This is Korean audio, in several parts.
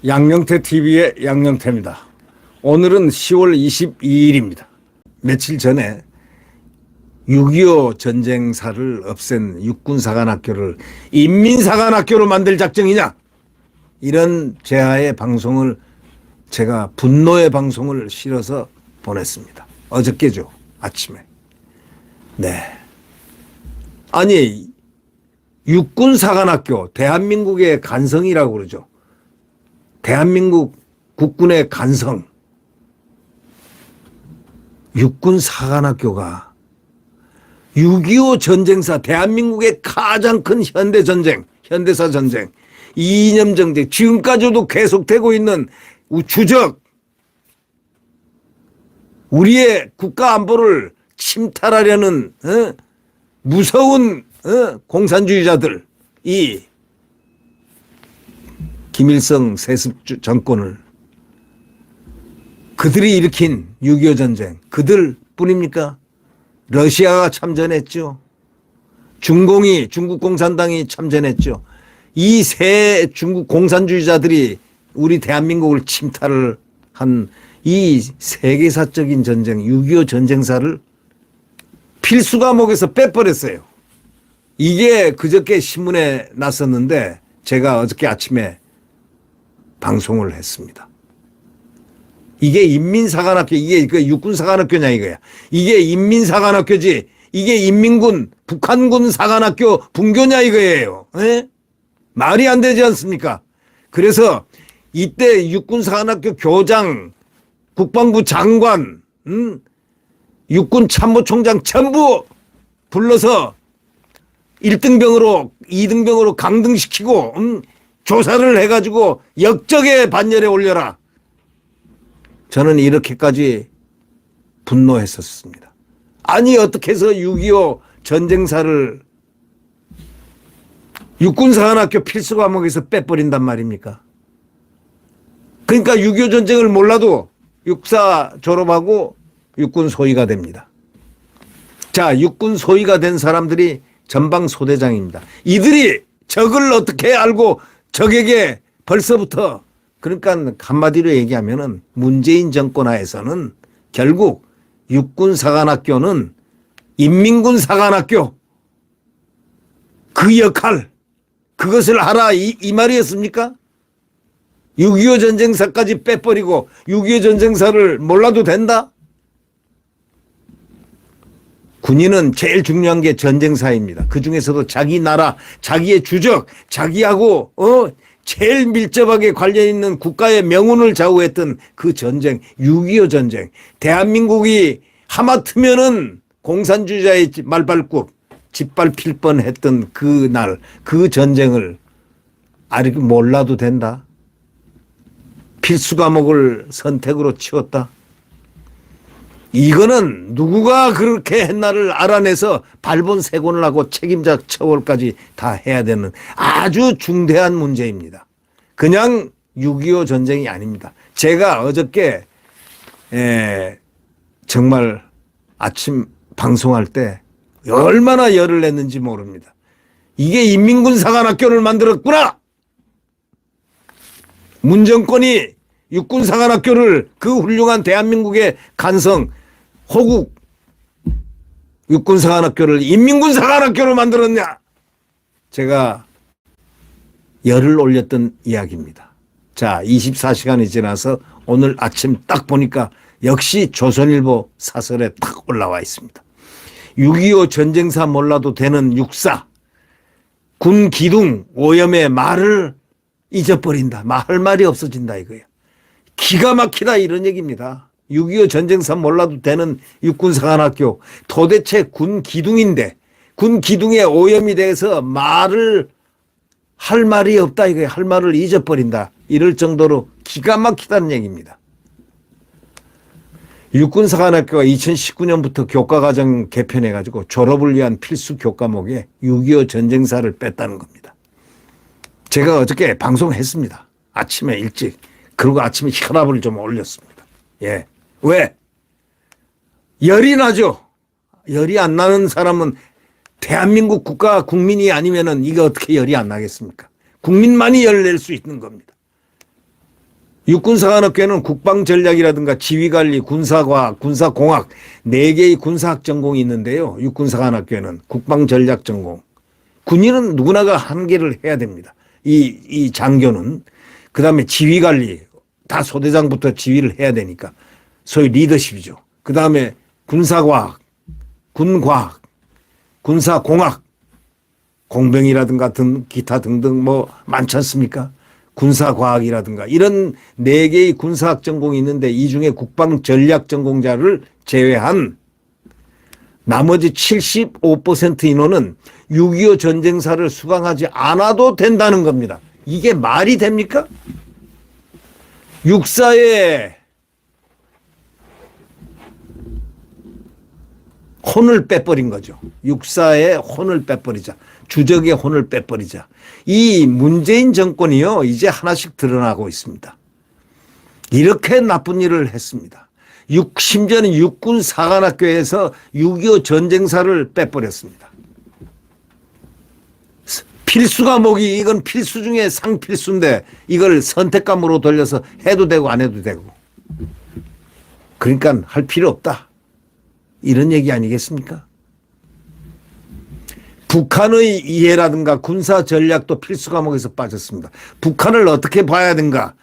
양영태 TV의 양영태입니다. 오늘은 10월 22일입니다. 며칠 전에 6.25 전쟁사를 없앤 육군사관학교를 인민사관학교로 만들 작정이냐, 이런 제하의 방송을 제가 분노의 방송을 실어서 보냈습니다. 어저께죠, 아침에. 네. 아니, 육군사관학교, 대한민국의 간성이라고 그러죠. 대한민국 국군의 간성, 육군사관학교가 6.25 전쟁사, 대한민국의 가장 큰 현대전쟁, 현대사 전쟁, 이념 전쟁, 지금까지도 계속되고 있는 주적, 우리의 국가 안보를 침탈하려는 무서운 공산주의자들, 이 김일성 세습 정권을, 그들이 일으킨 6.25 전쟁, 그들 뿐입니까? 러시아가 참전했죠. 중공이, 중국 공산당이 참전했죠. 이 세 중국 공산주의자들이 우리 대한민국을 침탈을 한 이 세계사적인 전쟁, 6.25 전쟁사를 필수 과목에서 빼버렸어요. 이게 그저께 신문에 났었는데 제가 어저께 아침에 방송을 했습니다. 이게 인민사관학교, 이게 그 육군사관학교냐 이거야. 이게 인민사관학교지, 이게 인민군, 북한군 사관학교 분교냐 이거예요. 에? 말이 안 되지 않습니까? 그래서 이때 육군사관학교 교장, 국방부 장관, 육군참모총장 전부 불러서 1등병으로 2등병으로 강등시키고 조사를 해가지고 역적의 반열에 올려라. 저는 이렇게까지 분노했었습니다. 아니, 어떻게 해서 6.25 전쟁사를 육군사관학교 필수 과목에서 빼버린단 말입니까? 그러니까 6.25 전쟁을 몰라도 육사 졸업하고 육군 소위가 됩니다. 자, 육군 소위가 된 사람들이 전방 소대장입니다. 이들이 적을 어떻게 알고 적에게 벌써부터, 그러니까 한마디로 얘기하면은 문재인 정권 하에서는 결국 육군사관학교는 인민군 사관학교, 그 역할, 그것을 하라, 이 말이었습니까? 6.25 전쟁사까지 빼버리고 6.25 전쟁사를 몰라도 된다? 군인은 제일 중요한 게 전쟁사입니다. 그 중에서도 자기 나라, 자기의 주적, 자기하고 제일 밀접하게 관련 있는 국가의 명운을 좌우했던 그 전쟁, 6.25 전쟁. 대한민국이 하마터면은 공산주의자의 말발굽 짓밟힐 뻔했던 그 날, 그 전쟁을 몰라도 된다. 필수 과목을 선택으로 치웠다. 이거는 누구가 그렇게 했나를 알아내서 발본색원을 하고 책임자 처벌까지 다 해야 되는 아주 중대한 문제입니다. 그냥 6.25 전쟁이 아닙니다. 제가 어저께 정말 아침 방송할 때 얼마나 열을 냈는지 모릅니다. 이게 인민군 사관학교를 만들었구나. 문정권이 육군사관학교를, 그 훌륭한 대한민국의 간성, 호국 육군사관학교를 인민군사관학교로 만들었냐. 제가 열을 올렸던 이야기입니다. 자, 24시간이 지나서 오늘 아침 딱 보니까 역시 조선일보 사설에 딱 올라와 있습니다. 6.25 전쟁사 몰라도 되는 육사, 군 기둥 오염의 말을 잊어버린다. 할 말이 없어진다 이거야. 기가 막히다 이런 얘기입니다. 6.25 전쟁사 몰라도 되는 육군사관학교, 도대체 군 기둥인데 군 기둥에 오염이 돼서 말을 할 말이 없다 이거야. 할 말을 잊어버린다. 이럴 정도로 기가 막히다는 얘기입니다. 육군사관학교가 2019년부터 교과과정 개편해가지고 졸업을 위한 필수 교과목에 6.25 전쟁사를 뺐다는 겁니다. 제가 어저께 방송했습니다. 아침에 일찍. 그리고 아침에 혈압을 좀 올렸습니다. 예. 왜? 열이 나죠. 열이 안 나는 사람은 대한민국 국가 국민이 아니면은 이거 어떻게 열이 안 나겠습니까? 국민만이 열낼 수 있는 겁니다. 육군사관학교에는 국방전략이라든가 지휘관리, 군사과학, 군사공학 4개의 군사학 전공이 있는데요. 육군사관학교에는 국방전략 전공. 군인은 누구나가 한 개를 해야 됩니다. 이 장교는. 그다음에 지휘관리, 다 소대장부터 지휘를 해야 되니까 소위 리더십이죠. 그다음에 군사과학, 군과학, 군사공학, 공병이라든가 기타 등등 뭐 많지 않습니까? 군사과학이라든가 이런 4개의 군사학 전공이 있는데 이 중에 국방전략 전공자를 제외한 나머지 75% 인원은 6.25 전쟁사를 수강하지 않아도 된다는 겁니다. 이게 말이 됩니까? 육사에 혼을 빼버린 거죠. 육사의 혼을 빼버리자. 주적의 혼을 빼버리자. 이 문재인 정권이요, 이제 하나씩 드러나고 있습니다. 이렇게 나쁜 일을 했습니다. 심지어는 육군사관학교에서 6.25 전쟁사를 빼버렸습니다. 필수 과목이 이건 필수 중에 상필수인데 이걸 선택과목으로 돌려서 해도 되고 안 해도 되고. 그러니까 할 필요 없다. 이런 얘기 아니겠습니까? 북한의 이해라든가 군사 전략도 필수 과목에서 빠졌습니다. 북한을 어떻게 봐야 되는가?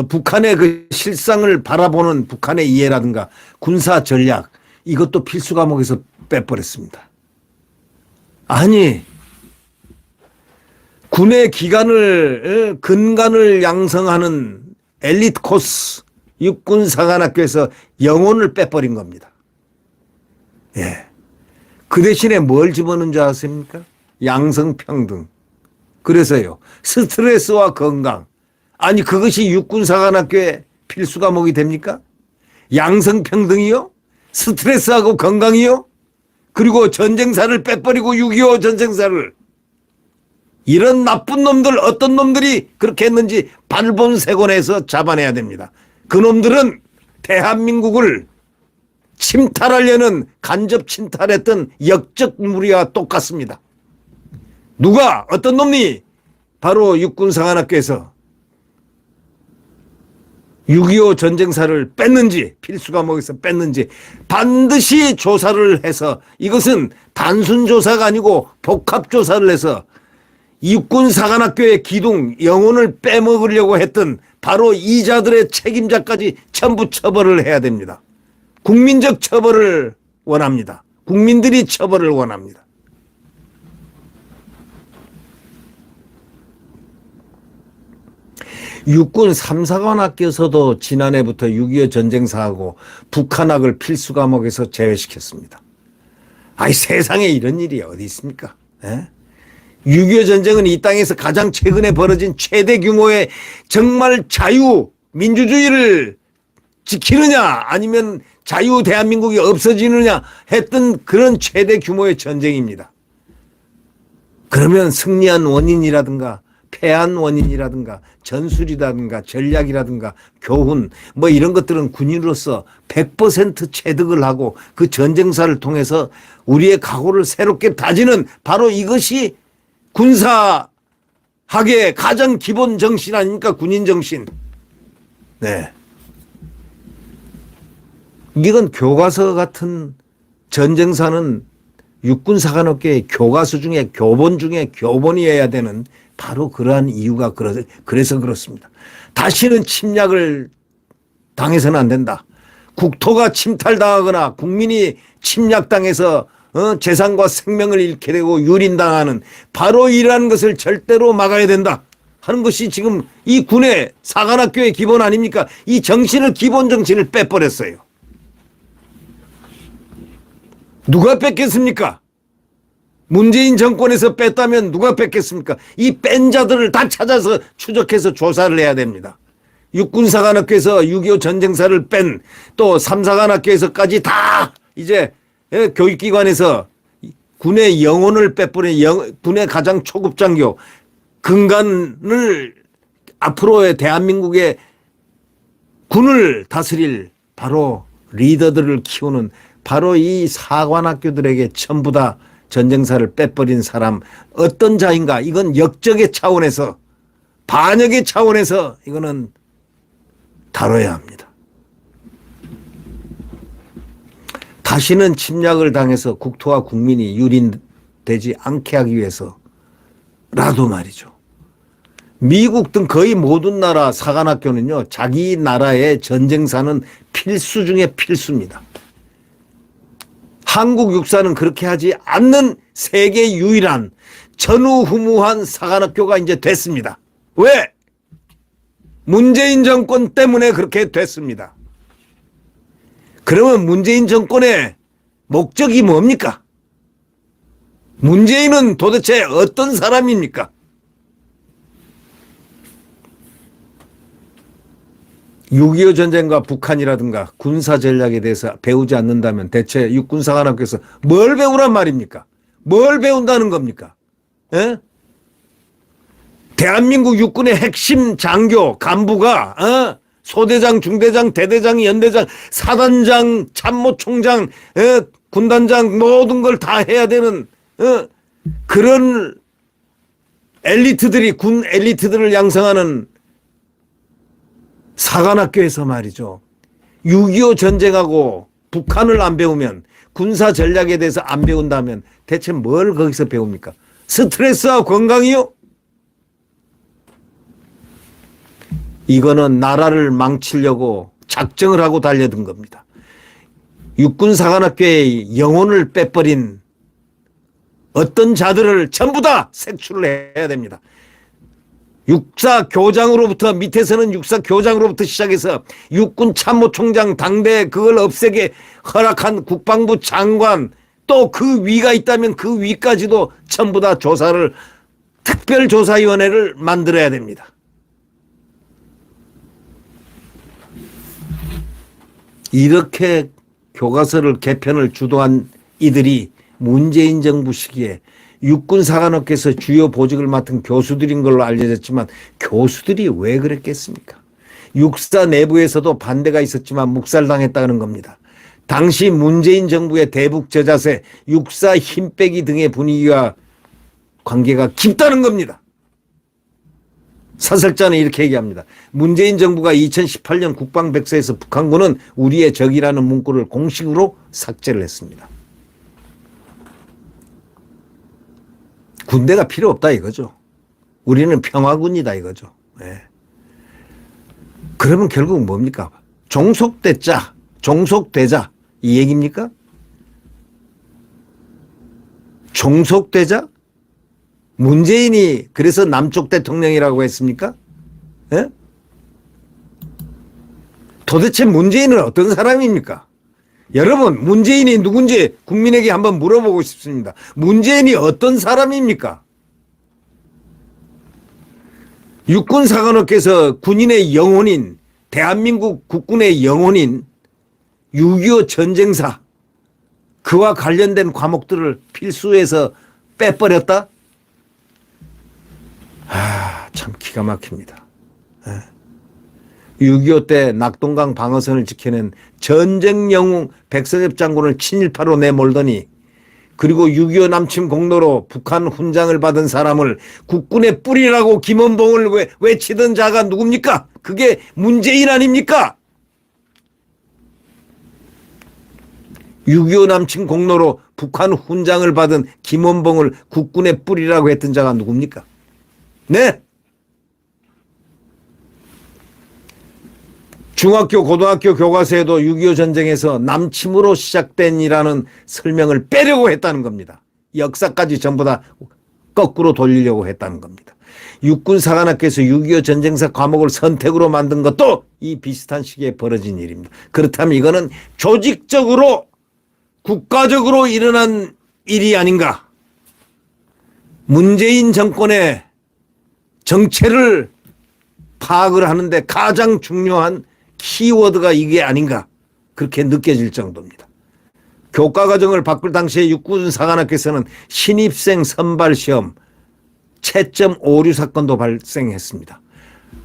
북한의 그 실상을 바라보는 북한의 이해라든가 군사 전략 이것도 필수 과목에서 빼버렸습니다. 아니 군의 기간을 근간을 양성하는 엘리트 코스 육군사관학교에서 영혼을 빼버린 겁니다. 예. 그 대신에 뭘 집어넣은 줄 아십니까? 양성평등. 그래서요. 스트레스와 건강. 아니 그것이 육군사관학교의 필수 과목이 됩니까? 양성평등이요? 스트레스하고 건강이요? 그리고 전쟁사를 빼버리고 6.25 전쟁사를. 이런 나쁜 놈들 어떤 놈들이 그렇게 했는지 발본색원에서 잡아내야 됩니다. 그 놈들은 대한민국을 침탈하려는 간접 침탈했던 역적 무리와 똑같습니다. 누가 어떤 놈이 바로 육군사관학교에서 6.25 전쟁사를 뺐는지 필수 과목에서 뺐는지 반드시 조사를 해서 이것은 단순 조사가 아니고 복합 조사를 해서 육군사관학교의 기둥 영혼을 빼먹으려고 했던 바로 이자들의 책임자까지 전부 처벌을 해야 됩니다. 국민적 처벌을 원합니다. 국민들이 처벌을 원합니다. 육군 3사관학교에서도 지난해부터 6.25 전쟁사하고 북한학을 필수 과목에서 제외시켰습니다. 아이 세상에 이런 일이 어디 있습니까? 에? 6.25 전쟁은 이 땅에서 가장 최근에 벌어진 최대 규모의 정말 자유, 민주주의를 지키느냐 아니면 자유 대한민국이 없어지느냐 했던 그런 최대 규모의 전쟁입니다. 그러면 승리한 원인이라든가 패한 원인이라든가 전술이라든가 전략이라든가 교훈 뭐 이런 것들은 군인으로서 100% 체득을 하고 그 전쟁사를 통해서 우리의 각오를 새롭게 다지는 바로 이것이 군사학의 가장 기본 정신 아닙니까? 군인 정신. 네. 이건 교과서 같은 전쟁사는 육군사관학교의 교과서 중에 교본 중에 교본이어야 되는 바로 그러한 이유가 그래서 그렇습니다. 다시는 침략을 당해서는 안 된다. 국토가 침탈당하거나 국민이 침략당해서 재산과 생명을 잃게 되고 유린당하는 바로 이러한 것을 절대로 막아야 된다 하는 것이 지금 이 군의 사관학교의 기본 아닙니까? 이 정신을 기본 정신을 빼버렸어요. 누가 뺐겠습니까? 문재인 정권에서 뺐다면 누가 뺐겠습니까? 이 뺀 자들을 다 찾아서 추적해서 조사를 해야 됩니다. 육군사관학교에서 6.25 전쟁사를 뺀 또 3사관학교에서까지 다 이제 교육기관에서 군의 영혼을 빼버린 군의 가장 초급 장교 근간을 앞으로의 대한민국의 군을 다스릴 바로 리더들을 키우는 바로 이 사관학교들에게 전부 다 전쟁사를 빼버린 사람 어떤 자인가? 이건 역적의 차원에서, 반역의 차원에서 이거는 다뤄야 합니다. 다시는 침략을 당해서 국토와 국민이 유린되지 않게 하기 위해서라도 말이죠. 미국 등 거의 모든 나라 사관학교는요, 자기 나라의 전쟁사는 필수 중에 필수입니다. 한국 육사는 그렇게 하지 않는 세계 유일한 전후후무한 사관학교가 이제 됐습니다. 왜? 문재인 정권 때문에 그렇게 됐습니다. 그러면 문재인 정권의 목적이 뭡니까? 문재인은 도대체 어떤 사람입니까? 6.25 전쟁과 북한이라든가 군사 전략에 대해서 배우지 않는다면 대체 육군사관학교에서 뭘 배우란 말입니까? 뭘 배운다는 겁니까? 에? 대한민국 육군의 핵심 장교 간부가 소대장, 중대장, 대대장, 연대장, 사단장, 참모총장, 군단장 모든 걸 다 해야 되는 그런 엘리트들이, 군 엘리트들을 양성하는 사관학교에서 말이죠. 6.25 전쟁하고 북한을 안 배우면, 군사 전략에 대해서 안 배운다면 대체 뭘 거기서 배웁니까? 스트레스와 건강이요? 이거는 나라를 망치려고 작정을 하고 달려든 겁니다. 육군사관학교의 영혼을 빼버린 어떤 자들을 전부 다 색출을 해야 됩니다. 육사교장으로부터, 밑에서는 육사교장으로부터 시작해서 육군 참모총장, 당대 그걸 없애게 허락한 국방부 장관, 또 그 위가 있다면 그 위까지도 전부 다 조사를, 특별조사위원회를 만들어야 됩니다. 이렇게 교과서를 개편을 주도한 이들이 문재인 정부 시기에 육군사관학교에서 주요 보직을 맡은 교수들인 걸로 알려졌지만 교수들이 왜 그랬겠습니까? 육사 내부에서도 반대가 있었지만 묵살당했다는 겁니다. 당시 문재인 정부의 대북 저자세, 육사 힘빼기 등의 분위기와 관계가 깊다는 겁니다. 사설자는 이렇게 얘기합니다. 문재인 정부가 2018년 국방백서에서 북한군은 우리의 적이라는 문구를 공식으로 삭제를 했습니다. 군대가 필요 없다 이거죠. 우리는 평화군이다 이거죠. 네. 그러면 결국 뭡니까? 종속됐자, 종속되자 이 얘기입니까? 종속되자? 문재인이 그래서 남쪽 대통령이라고 했습니까? 예? 도대체 문재인은 어떤 사람입니까? 여러분, 문재인이 누군지 국민에게 한번 물어보고 싶습니다. 문재인이 어떤 사람입니까? 육군사관학교에서 군인의 영혼인, 대한민국 국군의 영혼인 6.25 전쟁사, 그와 관련된 과목들을 필수에서 빼버렸다? 참 기가 막힙니다. 6.25 때 낙동강 방어선을 지켜낸 전쟁 영웅 백선엽 장군을 친일파로 내몰더니, 그리고 6.25 남침 공로로 북한 훈장을 받은 사람을 국군의 뿌리라고 김원봉을 외치던 자가 누굽니까? 그게 문재인 아닙니까? 6.25 남침 공로로 북한 훈장을 받은 김원봉을 국군의 뿌리라고 했던 자가 누굽니까? 네. 중학교, 고등학교 교과서에도 6.25 전쟁에서 남침으로 시작된이라는 설명을 빼려고 했다는 겁니다. 역사까지 전부 다 거꾸로 돌리려고 했다는 겁니다. 육군사관학교에서 6.25 전쟁사 과목을 선택으로 만든 것도 이 비슷한 시기에 벌어진 일입니다. 그렇다면 이거는 조직적으로, 국가적으로 일어난 일이 아닌가. 문재인 정권의 정체를 파악을 하는데 가장 중요한 키워드가 이게 아닌가, 그렇게 느껴질 정도입니다. 교과과정을 바꿀 당시에 육군사관학교에서는 신입생 선발시험 채점 오류 사건도 발생했습니다.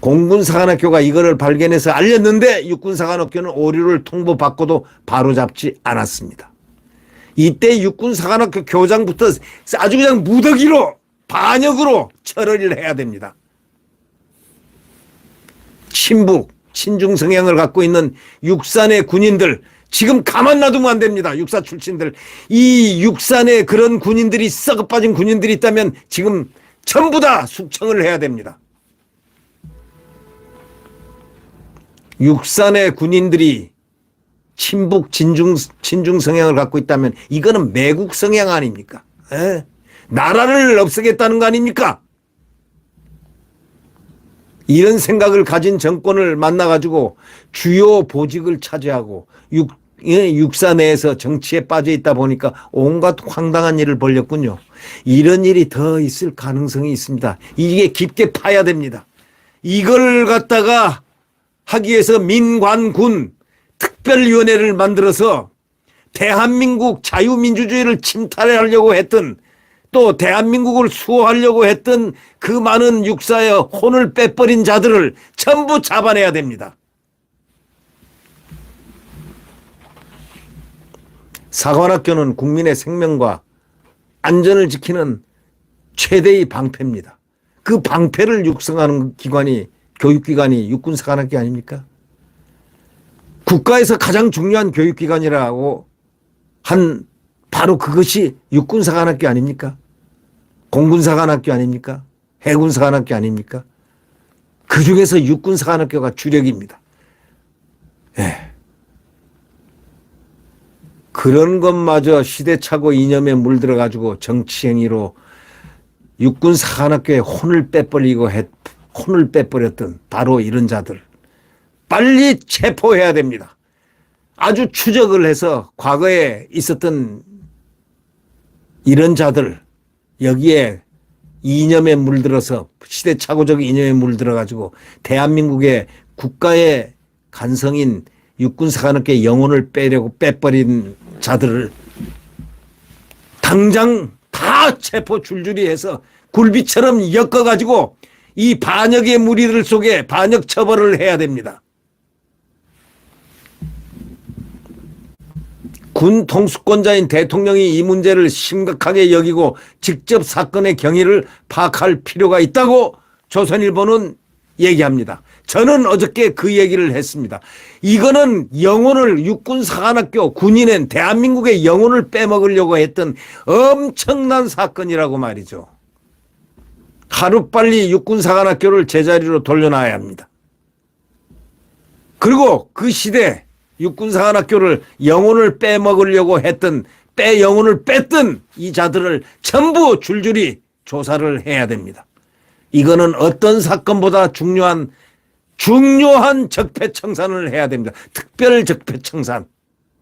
공군사관학교가 이거를 발견해서 알렸는데 육군사관학교는 오류를 통보받고도 바로잡지 않았습니다. 이때 육군사관학교 교장부터 아주 그냥 무더기로 반역으로 처리를 해야 됩니다. 친북, 친중 성향을 갖고 있는 육산의 군인들, 지금 가만 놔두면 안 됩니다. 육사 출신들. 이 육산에 그런 군인들이 썩어 빠진 군인들이 있다면 지금 전부 다 숙청을 해야 됩니다. 육산의 군인들이 친북, 친중 성향을 갖고 있다면 이거는 매국 성향 아닙니까? 에? 나라를 없애겠다는 거 아닙니까? 이런 생각을 가진 정권을 만나가지고 주요 보직을 차지하고 육사 내에서 정치에 빠져 있다 보니까 온갖 황당한 일을 벌였군요. 이런 일이 더 있을 가능성이 있습니다. 이게 깊게 파야 됩니다. 이걸 갖다가 하기 위해서 민관군 특별위원회를 만들어서 대한민국 자유민주주의를 침탈하려고 했던, 또 대한민국을 수호하려고 했던 그 많은 육사의 혼을 빼버린 자들을 전부 잡아내야 됩니다. 사관학교는 국민의 생명과 안전을 지키는 최대의 방패입니다. 그 방패를 육성하는 기관이, 교육기관이 육군사관학교 아닙니까? 국가에서 가장 중요한 교육기관이라고 한 바로 그것이 육군사관학교 아닙니까? 공군사관학교 아닙니까? 해군사관학교 아닙니까? 그 중에서 육군사관학교가 주력입니다. 예. 그런 것마저 시대착오 이념에 물들어가지고 정치행위로 육군사관학교에 혼을 빼버렸던 바로 이런 자들 빨리 체포해야 됩니다. 아주 추적을 해서 과거에 있었던 이런 자들, 여기에 이념에 물들어서 시대착오적 이념에 물들어가지고 대한민국의 국가의 간성인 육군사관학교의 영혼을 빼버린 자들을 당장 다 체포 줄줄이 해서 굴비처럼 엮어가지고 이 반역의 무리들 속에 반역 처벌을 해야 됩니다. 군 통수권자인 대통령이 이 문제를 심각하게 여기고 직접 사건의 경위를 파악할 필요가 있다고 조선일보는 얘기합니다. 저는 어저께 그 얘기를 했습니다. 이거는 영혼을, 육군사관학교 군인은 대한민국의 영혼을 빼먹으려고 했던 엄청난 사건이라고 말이죠. 하루빨리 육군사관학교를 제자리로 돌려놔야 합니다. 그리고 그 시대 육군사관학교를 영혼을 빼먹으려고 했던, 영혼을 뺐던 이 자들을 전부 줄줄이 조사를 해야 됩니다. 이거는 어떤 사건보다 중요한 적폐청산을 해야 됩니다. 특별 적폐청산.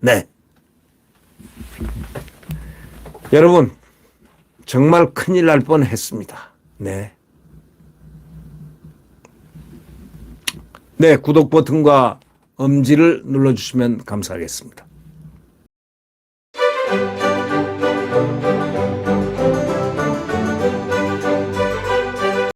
네. 여러분, 정말 큰일 날 뻔했습니다. 네. 네, 구독 버튼과 엄지를 눌러주시면 감사하겠습니다.